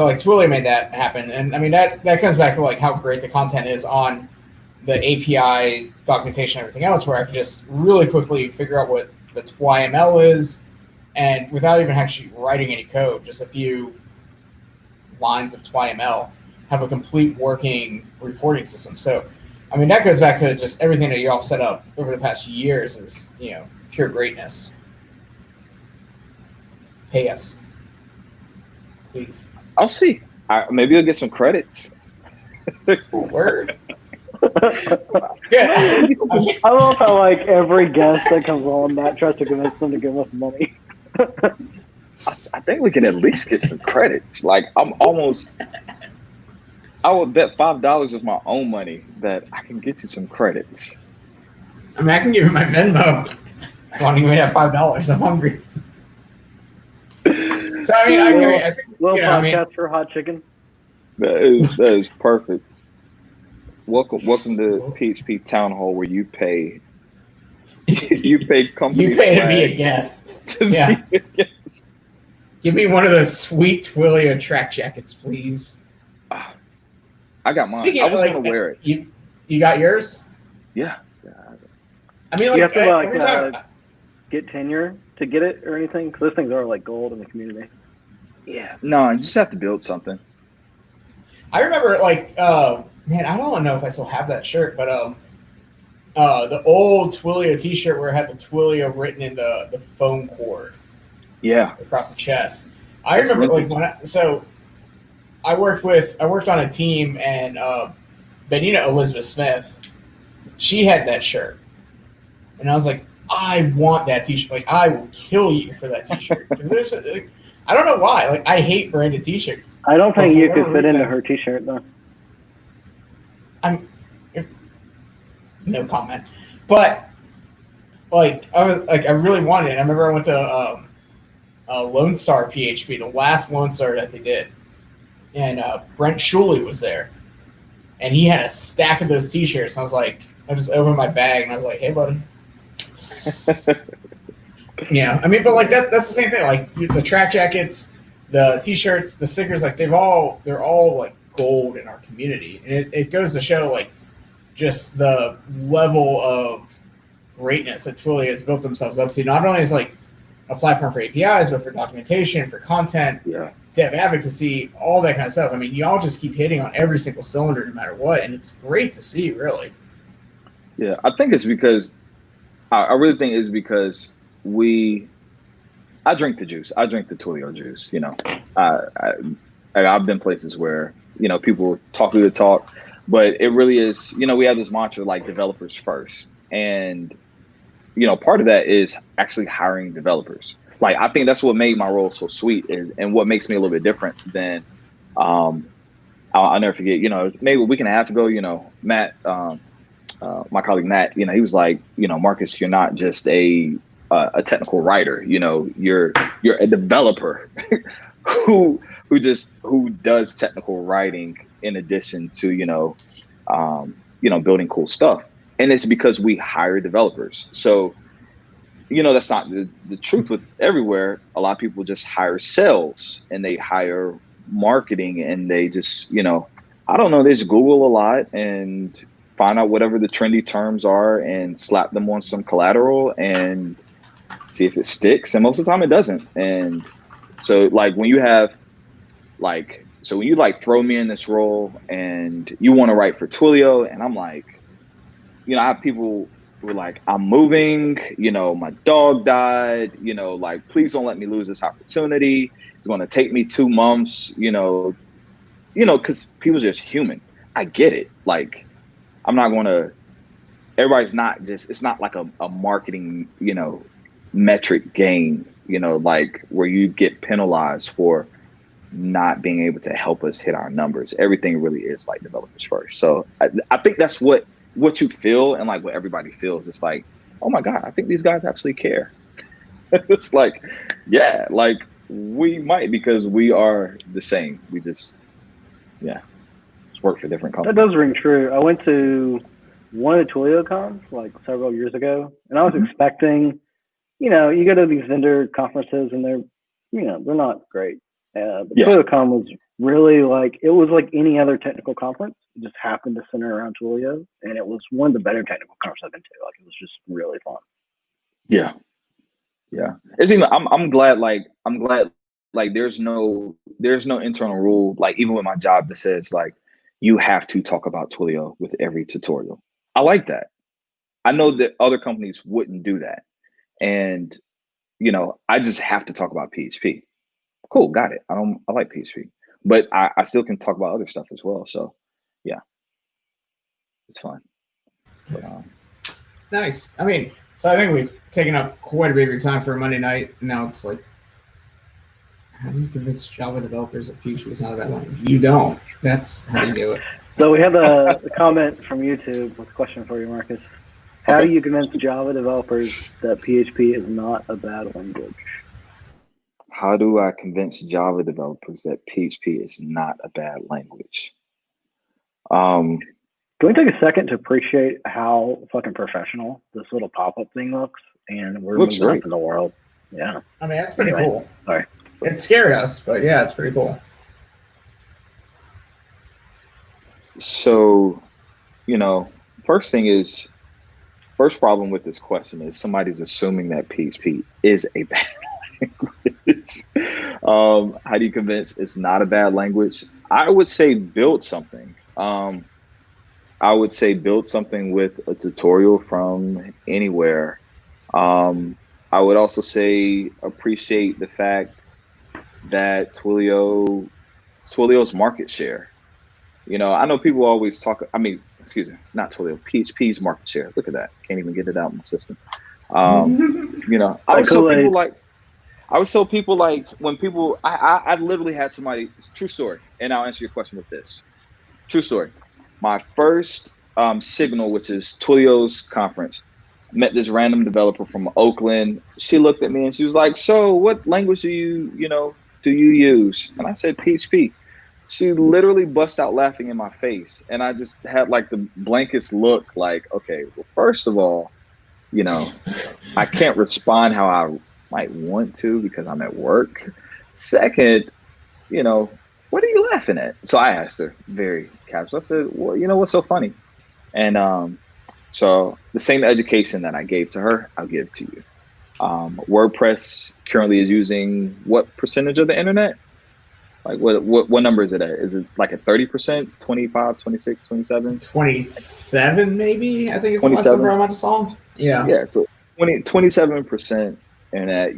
like Twilio made that happen, and I mean that comes back to like how great the content is on the API documentation and everything else, where I can just really quickly figure out what the TWYML is. And without even actually writing any code, just a few lines of TWYML, have a complete working reporting system. So, I mean, that goes back to just everything that you all set up over the past years is, pure greatness. Pay us, please. I'll see. Maybe you'll get some credits. Word. Yeah. I love how like every guest that comes on, Matt tries to convince them to give us money. I think we can at least get some credits. Like I would bet $5 of my own money that I can get you some credits. I mean, I can give you my Venmo. If you want to give me that $5, I'm hungry. So I mean, I think podcast for hot chicken. That is perfect. Welcome to PHP Town Hall, where you pay company. You pay to be a guest. Be a guest. Give me one of those sweet Twilio track jackets, please. I got mine. I was gonna wear it. You got yours? Yeah. I mean, like, you have to get tenure to get it or anything, because those things are like gold in the community. Yeah. No, you just have to build something. I remember, like, man, I don't know if I still have that shirt, but the old Twilio T-shirt where it had the Twilio written in the foam cord. Yeah. Across the chest. I remember, like, I worked on a team, and Elizabeth Smith, she had that shirt, and I was like, I want that T-shirt. Like, I will kill you for that T-shirt. Because I don't know why. Like, I hate branded T-shirts. I don't think you could fit into her T-shirt though. I'm no comment. But like I really wanted it. I remember I went to Lone Star PHP, the last Lone Star that they did, and Brent Swilley was there, and he had a stack of those T-shirts. And I was like, I just opened my bag and I was like, "Hey, buddy." Yeah, I mean, but like that's the same thing. Like the track jackets, the T-shirts, the stickers, like they're all like gold in our community, and it goes to show like just the level of greatness that Twilio has built themselves up to. Not only as like a platform for APIs, but for documentation, for content, dev advocacy, all that kind of stuff. I mean, y'all just keep hitting on every single cylinder no matter what, and it's great to see, really. Yeah, I think it's because I really think it's because I drink the juice. I drink the Twilio juice. You know, I've been places where, you know, people talk through the talk, but it really is, you know, we have this mantra like developers first. And, you know, part of that is actually hiring developers. Like, I think that's what made my role so sweet and what makes me a little bit different than, I'll never forget, you know, maybe a week and a half ago, you know, Matt, my colleague Matt, you know, he was like, you know, Marcus, you're not just a technical writer, you know, you're a developer who does technical writing in addition to, building cool stuff. And it's because we hire developers. So, you know, that's not the truth with everywhere. A lot of people just hire sales and they hire marketing and they just, you know, I don't know, they just Google a lot and find out whatever the trendy terms are and slap them on some collateral and see if it sticks. And most of the time it doesn't. And so like when you have like, so when you like throw me in this role and you want to write for Twilio, and I'm like, you know, I have people who are like, I'm moving, you know, my dog died, you know, like, please don't let me lose this opportunity. It's going to take me 2 months, you know, because people's just human. I get it. Like, I'm not going to, everybody's not just, it's not like a marketing, you know, metric game, you know, like where you get penalized for not being able to help us hit our numbers. Everything really is like developers first. So I think that's what you feel and like what everybody feels. It's like, oh my God, I think these guys actually care. It's like, yeah, like we might, because we are the same. We just, yeah, just work for different companies. That does ring true. I went to one of the Twilio cons like several years ago, and I was expecting, you know, you go to these vendor conferences and they're, you know, they're not great. But TwilioCon was really like, it was like any other technical conference. It just happened to center around Twilio, and it was one of the better technical conferences I've been to. Like, it was just really fun. Yeah. Yeah. It's even, I'm glad like there's no internal rule, like even with my job that says like, you have to talk about Twilio with every tutorial. I like that. I know that other companies wouldn't do that. And, you know, I just have to talk about PHP. Cool, got it. I like PHP, but I still can talk about other stuff as well. So, yeah, it's fine. Nice. I mean, so I think we've taken up quite a bit of your time for a Monday night. Now it's like, how do you convince Java developers that PHP is not a bad language? You don't. That's how you do it. So we have a comment from YouTube with a question for you, Marcus. How do you convince Java developers that PHP is not a bad language? How do I convince Java developers that PHP is not a bad language? Can we take a second to appreciate how fucking professional this little pop-up thing looks? And we're moving up in the world. Yeah. I mean, that's pretty cool. Sorry. It scared us, but yeah, it's pretty cool. So, you know, first problem with this question is somebody's assuming that PHP is a bad language. How do you convince it's not a bad language? I would say build something. I would say build something with a tutorial from anywhere. I would also say appreciate the fact that Twilio's market share. You know, I know people always talk, I mean, excuse me, not Twilio, PHP's market share. Look at that. Can't even get it out in the system. You know, I would tell people like when people, I literally had somebody, true story, and I'll answer your question with this. True story. my first Signal, which is Twilio's conference, met this random developer from Oakland. She looked at me and she was like, "So, what language do you use?" And I said, "PHP." She literally bust out laughing in my face, and I just had like the blankest look. Like, okay, well, first of all, I can't respond how I might want to because I'm at work. Second, what are you laughing at? So I asked her very casual. I said, "Well, what's so funny?" And so the same education that I gave to her, I'll give to you. WordPress currently is using what percentage of the internet? Like what number is it at? Is it like a 30%, 25, 26, 27? 27 maybe, I think it's the last number I might have saw. Yeah. Yeah, so 27% internet,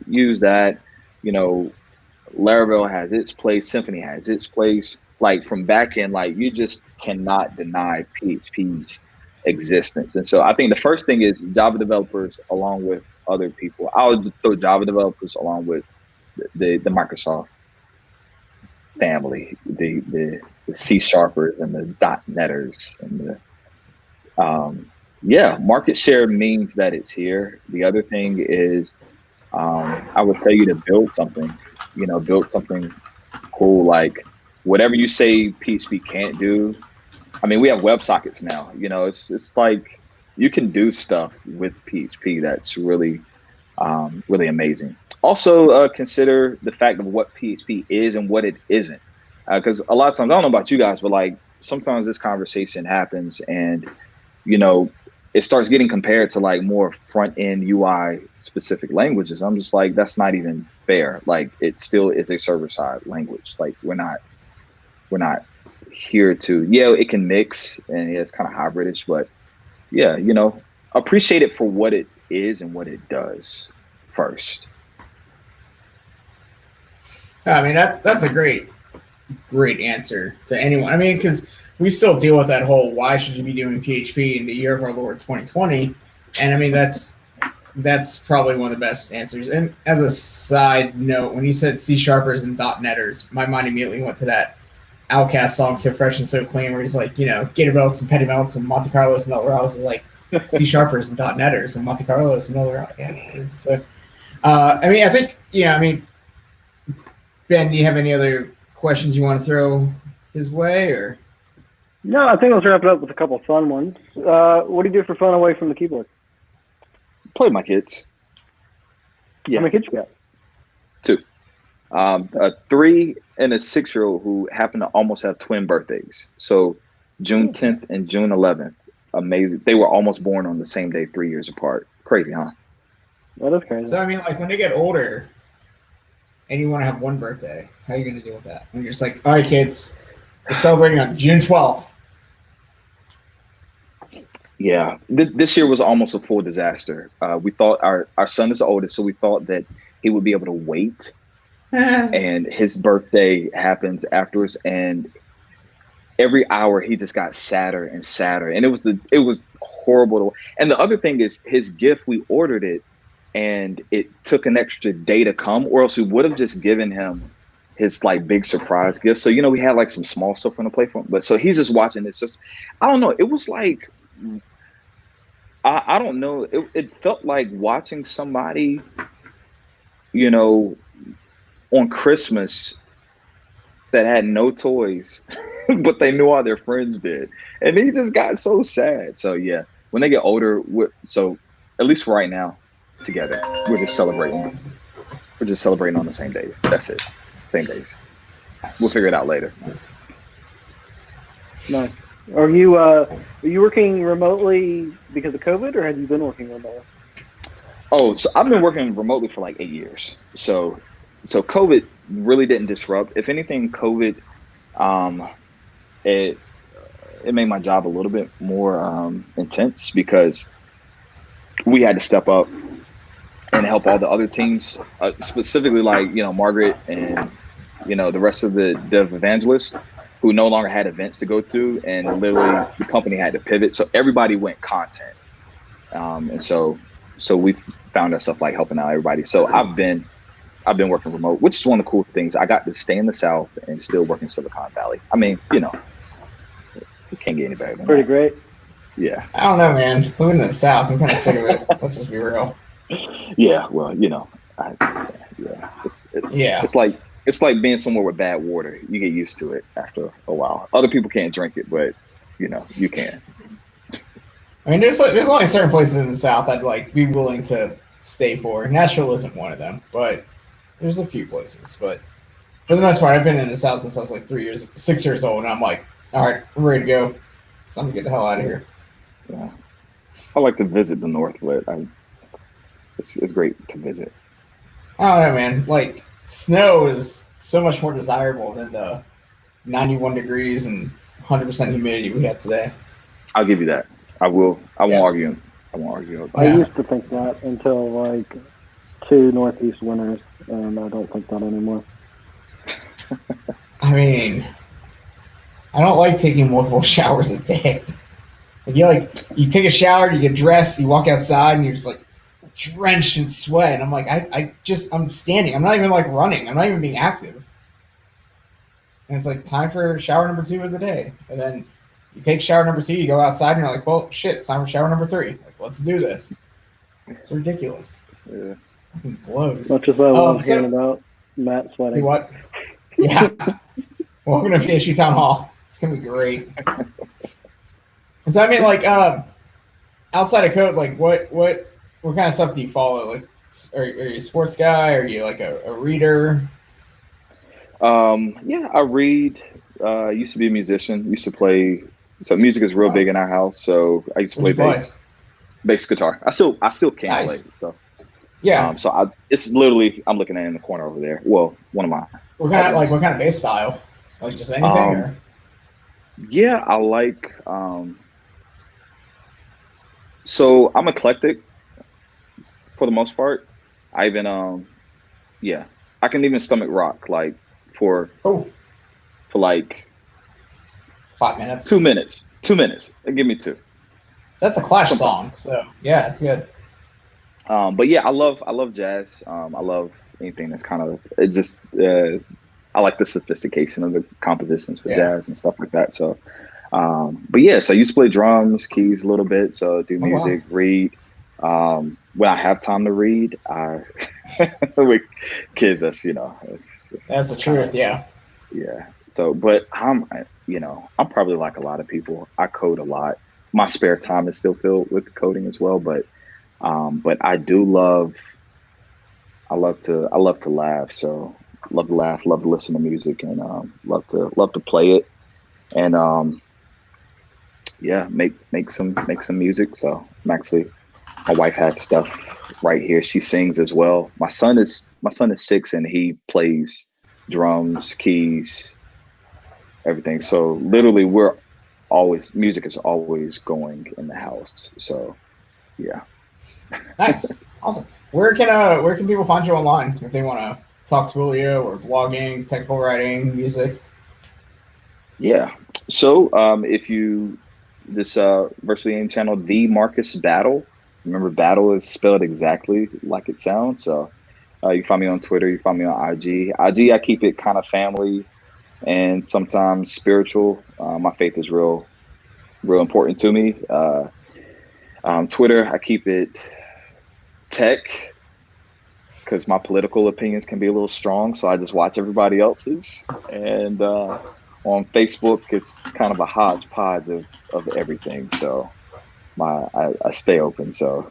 use that, Laravel has its place, Symfony has its place. Like from back end, like you just cannot deny PHP's existence. And so I think the first thing is Java developers along with other people. I would throw Java developers along with the Microsoft family, the C sharpers and the .netters and market share means that it's here. The other thing is I would tell you to build something, build something cool, like whatever you say PHP can't do. I mean, we have WebSockets now, it's like you can do stuff with PHP that's really, really amazing. Also, consider the fact of what PHP is and what it isn't. Because a lot of times, I don't know about you guys, but like sometimes this conversation happens and, it starts getting compared to like more front end UI specific languages. I'm just like, that's not even fair. Like it still is a server side language. Like we're not here to, it can mix and it's kind of hybridish, but appreciate it for what it is and what it does first. I mean, that's a great answer to anyone. I mean, because we still deal with that whole why should you be doing PHP in the year of our Lord 2020, and I mean that's probably one of the best answers. And as a side note, when you said C sharpers and .netters, my mind immediately went to that Outcast song "So Fresh and So Clean," where he's like, Gator Belts and Petty Melts and Monte Carlos and Elder House is like C sharpers and .netters and Monte Carlos and Elder House. Yeah. So, I mean, I think Ben, do you have any other questions you want to throw his way, or? No, I think let's wrap it up with a couple of fun ones. What do you do for fun away from the keyboard? Play with my kids. Yeah. How many kids you got? 2. A 3 and a 6-year-old who happen to almost have twin birthdays. So June 10th and June 11th. Amazing. They were almost born on the same day, 3 years apart. Crazy, huh? That is crazy. So, I mean, like when they get older and you want to have one birthday, how are you going to deal with that? When you're just like, all right, kids, we're celebrating on June 12th. Yeah, this year was almost a full disaster. We thought our son is the oldest, so we thought that he would be able to wait. And his birthday happens afterwards, and every hour he just got sadder and sadder. And it was horrible. And the other thing is his gift, we ordered it, and it took an extra day to come, or else we would have just given him his like big surprise gift. So, we had like some small stuff on the plate for him, but so he's just watching his sister. I don't know. It was like, I don't know. It felt like watching somebody, on Christmas that had no toys, but they knew all their friends did. And he just got so sad. So yeah, when they get older, so at least for right now, together, we're just celebrating. We're just celebrating on the same days. That's it. Same days. Nice. We'll figure it out later. Nice. Are you working remotely because of COVID, or have you been working remotely? Oh, so I've been working remotely for like 8 years. So COVID really didn't disrupt. If anything, COVID, it made my job a little bit more intense because we had to step up and help all the other teams, specifically like, Margaret and, the rest of the dev evangelists who no longer had events to go to, and literally the company had to pivot. So everybody went content. And so we found ourselves like helping out everybody. So I've been working remote, which is one of the cool things. I got to stay in the South and still work in Silicon Valley. I mean, Can't get any better than Pretty that. great. Yeah. I don't know, man. Living in the South, I'm kind of sick of it. Let's just be real. Yeah. Well, Yeah. it's like being somewhere with bad water. You get used to it after a while. Other people can't drink it, but you can. I mean, there's only certain places in the South I'd like be willing to stay for. Nashville isn't one of them, but there's a few places. But for the most part, I've been in the South since I was like 6 years old, and I'm like, all right, I'm ready to go. It's time to get the hell out of here. Yeah. I like to visit the North, but it's great to visit. I don't know, man. Like, snow is so much more desirable than the 91 degrees and 100% humidity we had today. I'll give you that. I won't Yeah. argue. I won't argue. I Yeah. used to think that until like 2 Northeast winters, and I don't think that anymore. I mean, I don't like taking multiple showers a day. You take a shower, you get dressed, you walk outside, and you're just like drenched in sweat. And I'm like, I'm standing. I'm not even like running. I'm not even being active. And it's like time for shower number 2 of the day. And then you take shower number 2, you go outside, and you're like, well, shit, it's time for shower number 3. Like, let's do this. It's ridiculous. Yeah. Fucking blows. Much as I love so- hearing about Matt Do sweating. what? Yeah. Welcome to PhD Town Hall. It's gonna be great. So I mean, like, outside of code, like, what kind of stuff do you follow? Like, are you a sports guy? Are you like a reader? Yeah, I read. Used to be a musician. Used to play. So music is real big in our house. So I used to play What'd you bass guitar. I still can Nice. play. So Yeah. it's literally I'm looking at it in the corner over there. Well, one of my. What kind of bass style? Like just anything? Or? Yeah, I like. So I'm eclectic for the most part. I even I can even stomach rock like for like 5 minutes. 2 minutes. 2 minutes. Give me 2. That's a Clash song. So yeah, it's good. But yeah, I love jazz. I love anything that's kind of it just I like the sophistication of the compositions for jazz and stuff like that. So but yeah, so I used to play drums, keys a little bit, so do music, read. When I have time to read, with kids, that's That's the truth, yeah. Yeah. So, but I'm probably like a lot of people. I code a lot. My spare time is still filled with coding as well, but I do love. I love to laugh. So love to laugh, love to listen to music, and love to play it, and make some music. So my wife has stuff right here. She sings as well. My son is 6 and he plays drums, keys, everything. So literally music is always going in the house. So yeah. Nice. Awesome. Where can people find you online if they want to talk Twilio or blogging, technical writing, music? Yeah. So if you Versatily Aim channel, The Marcus Battle. Remember, battle is spelled exactly like it sounds. So you can find me on Twitter. You can find me on IG. IG, I keep it kind of family and sometimes spiritual. My faith is real important to me. Twitter, I keep it tech because my political opinions can be a little strong. So I just watch everybody else's. And on Facebook, it's kind of a hodgepodge of everything. So I stay open, so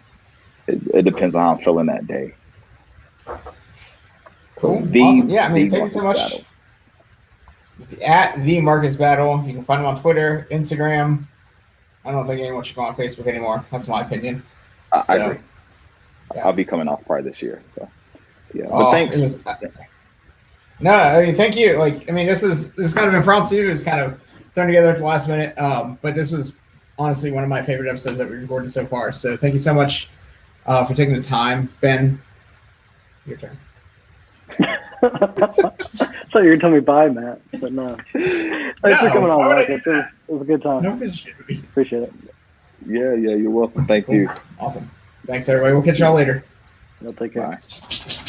it depends on how I'm feeling that day. Cool. Awesome. Yeah, I mean, thank you so much. Battle. At The Marcus Battle, you can find him on Twitter, Instagram. I don't think anyone should go on Facebook anymore. That's my opinion. I agree. Yeah. I'll be coming off probably this year. So yeah, but thanks. No, I mean, thank you. Like, I mean, this is kind of impromptu. It's kind of thrown together at the last minute. But this was honestly one of my favorite episodes that we've recorded so far. So thank you so much for taking the time. Ben, your turn. I thought you were telling me bye, Matt, but no. Thanks for coming on, Marcus. It was a good time. No, appreciate it. Yeah, you're welcome. Thank you. Awesome. Thanks, everybody. We'll catch y'all later. Take care. Bye.